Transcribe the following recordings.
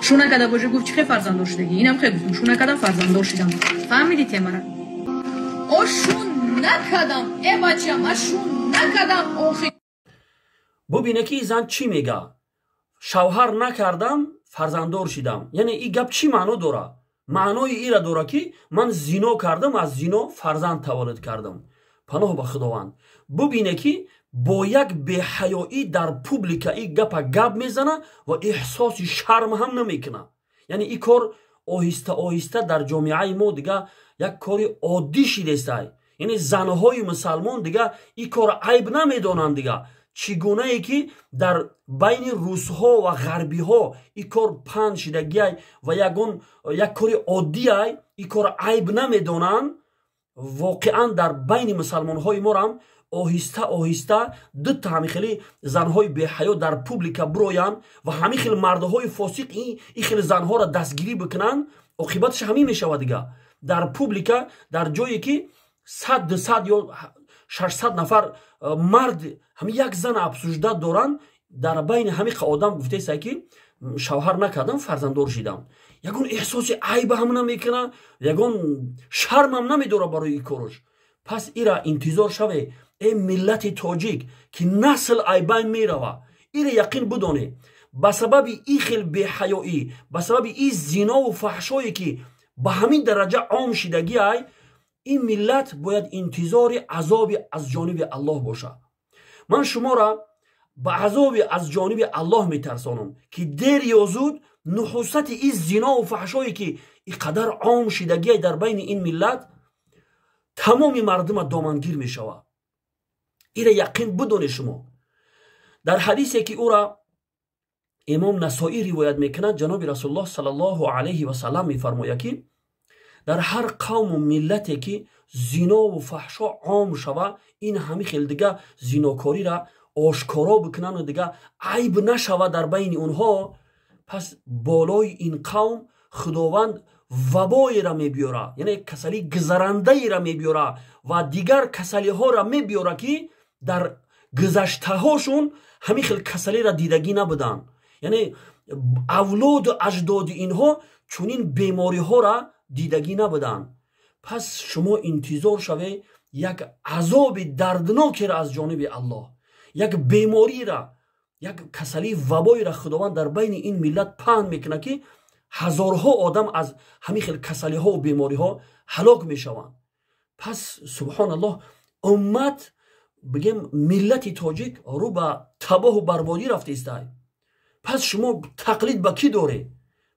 شونه کدا بوجه گفت چه فرزنددار شدگی اینم خیلی گفتم شونه کدا فرزنددار شدم فهمیدی تمره آشون نکدم ای بچه من شون نکدم آخی ببینه که زن چی میگه شوهر نکردم فرزنددار شدم یعنی این گپ چی معنی داره معنای ایرا داره که من زنا کردم از زنا فرزند تولد کردم پناه به خداوند ببینه که با یک بی‌حیایی در پوبلیک این گپ میزنه و احساس شرم هم نمیکنه یعنی این کار آهسته آهسته در جامعه ما دیگه یک کار عادی شده است یعنی زنهای مسلمان دیگه این کار عیب نمیدونن دیگه چگونه ای که در بین روسها و غربی ها این کار پند شدگی و یک کار عادی این کار عیب نمیدونن واقعا در بین مسلمان های ما هم آهسته آهسته دو همین خیلی زنهای بی‌حیا در پوبلیک بروین و همین خیلی مردهای فاسق این خیلی زنها را دستگیری بکنن عاقبتش همین میشود دیگه در پوبلیک در جایی که 100 یا 600 نفر مرد همین یک زن افسوده دارن در بین همین آدم گفته است که شوهر نکردم فرزنددار شدم یگون احساس عیب هم نمیکنه یگون شرم هم نمیداره برای این کارش پس ایرا انتظار شوه ای ملت تاجیک که نسل عیبین میروه ایرا یقین بدونه به سبب این خیل بی‌حیایی به سبب این زنا و فحشایی که به همین درجه عام شدگی این ملت باید انتظار عذاب از جانب الله باشه من شما را به عذاب از جانب الله میترسانم که دیر یا زود نحوست این زنا و فحشایی که اینقدر عام شدگی در بین این ملت تمام مردم دامنگیر میشوه ایره یقین بدون شما در حدیثی که او را امام نسائی روایت میکنه جناب رسول الله صلی الله علیه و سلم میفرماید که در هر قوم و ملتی که زنا و فحشا عام شوه این همه خیلی دیگه زناکاری را آشکارا بکنن و دیگه عیب نشوه در بین اونها پس بالای این قوم خداوند وبایی را میبیاره یعنی کسلی گذرنده ای را میبیاره و دیگر کسلی ها را میبیاره که در گذشته هاشون همین خیلی کسلی را دیدگی نبودن یعنی اولاد و اجداد اینها چونین بیماری ها را دیدگی نبودن پس شما انتظار شوه یک عذاب دردناکی را از جانب الله یک بیماری را یک کسلی وبایی را خداوند در بین این ملت پهن میکنه که هزارها آدم از همین خیلی کسلی ها و بیماری ها هلاک میشوند پس سبحان الله امت بگیم ملت تاجیک رو به تباه و بربادی رفته است پس شما تقلید به کی داره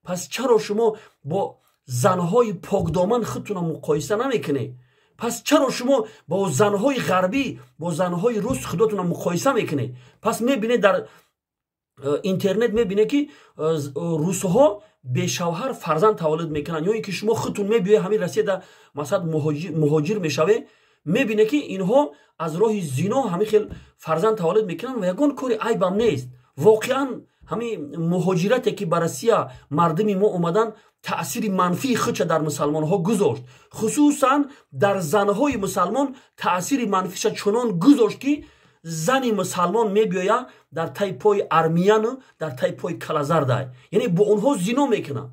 پس چرا شما با زنهای پاکدامن خودتون مقایسه نمیکنه پس چرا شما با زنهای غربی با زنهای روس خودتون مقایسه میکنه پس میبینه در اینترنت میبینه که روسها به شوهر فرزند تولد میکنن یا اینکه شما خودتون میبینه همین رسیده مثلا مهاجر میشوه میبینه که اینها از راه زنا همین خیل فرزند تولد میکنن و یگان کاری عیب هم نیست واقعا همین مهاجرتی که بر روسیه مردم ما اومدن تأثیر منفی خودش در مسلمان ها گذاشت خصوصا در زنهای مسلمان تأثیر منفیش چنان گذاشت که زنی مسلمان میبیاید در تای پای ارمیان در تای پای کلازر یعنی با اونها زنا میکنه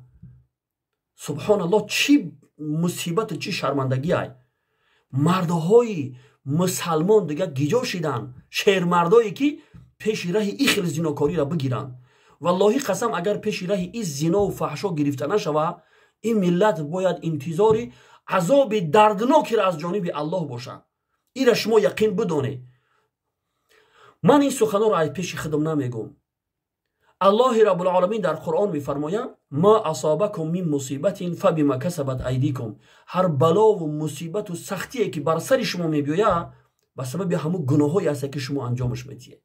سبحان الله چی مصیبت چی شرمندگی مردهای مسلمان دیگه گیجا شدن شیر مردایی که پیش راه این خیلی زناکاری را بگیرن والله قسم اگر پیش راه این زنا و فحشا گرفته نشوه این ملت باید انتظار عذاب دردناکی را از جانب الله باشه این را شما یقین بدونه من این سخنان را از پیش خودم نمیگم الله رب العالمین در قرآن میفرماید ما اصابکم من مصیبت فبما کسبت ایدیکم هر بلا و مصیبت و سختی که بر سر شما میبیاید به سبب همون گناهایی است که شما انجامش میدید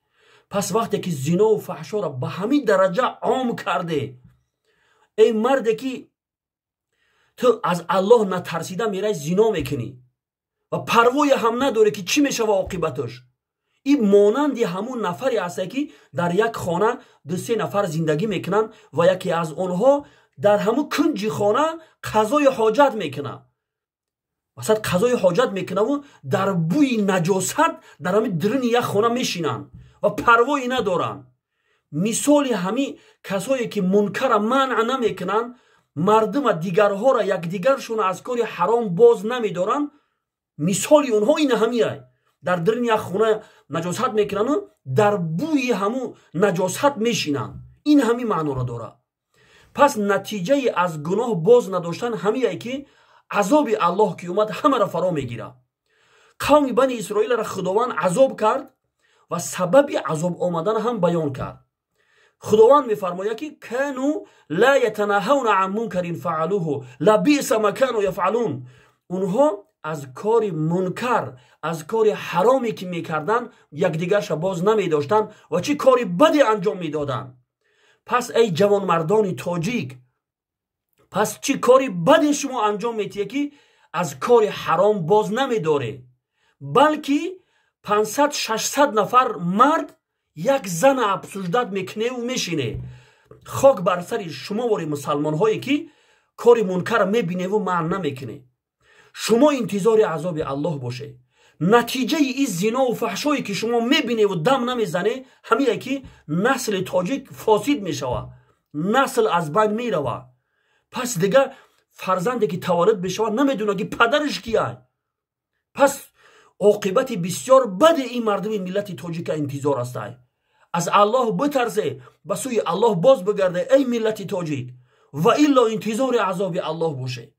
پس وقتی که زنا و فحشا را به همین درجه عام کرده ای مرد که تو از الله نترسیده میره زنا میکنی و پروای هم نداره که چی میشه و عاقبتش این مانندی همون نفری است که در یک خانه 2-3 نفر زندگی میکنن و یکی از اونها در همون کنج خانه قضای حاجت میکنه مثلا قضای حاجت میکنه و در بوی نجاست در همین درون یک خانه میشینن و پروایی ندارن مثال همین کسایی که منکر منع نمیکنن، مردم دیگرها را یکدیگرشون از کار حرام باز نمیدارن، مثال اونها این همیه. در درون یک خونه نجاست میکنن و در بوی همون نجاست میشینن. این همین معنی را داره. پس نتیجه از گناه باز نداشتن همیه که عذاب الله که اومد همه را فرا میگیره. قوم بنی اسرائیل را خداوند عذاب کرد و سبب عذاب آمدن هم بیان کرد. خداوند میفرماید که کانوا لا یتناهون عن منکر فعلوه لبئس ما کانوا یفعلون. اونها از کار منکر، از کار حرامی که میکردن یکدیگرش باز نمیداشتن و چه کاری بدی انجام میدادن. پس ای جوان مردان تاجیک، پس چه کاری بدی شما انجام میدید که از کار حرام باز نمیداره، بلکه 500-600 نفر مرد یک زن افسوزدت میکنه و میشینه. خاک بر سر شما واری مسلمان هایی که کار منکر میبینه و منع نمیکنه. شما انتظار عذاب الله باشه. نتیجه این زنا و فحشایی که شما میبینه و دم نمیزنه همیه که نسل تاجیک فاسد میشوه، نسل از بین میروه. پس دیگه فرزندی که تولد بشوه نمیدونه که پدرش کیه. پس عاقبت بسیار بد این مردم ملت تاجیک انتظار است. از الله بترسه، به سوی الله باز بگرده ای ملت تاجیک، و الا انتظار عذاب الله باشه.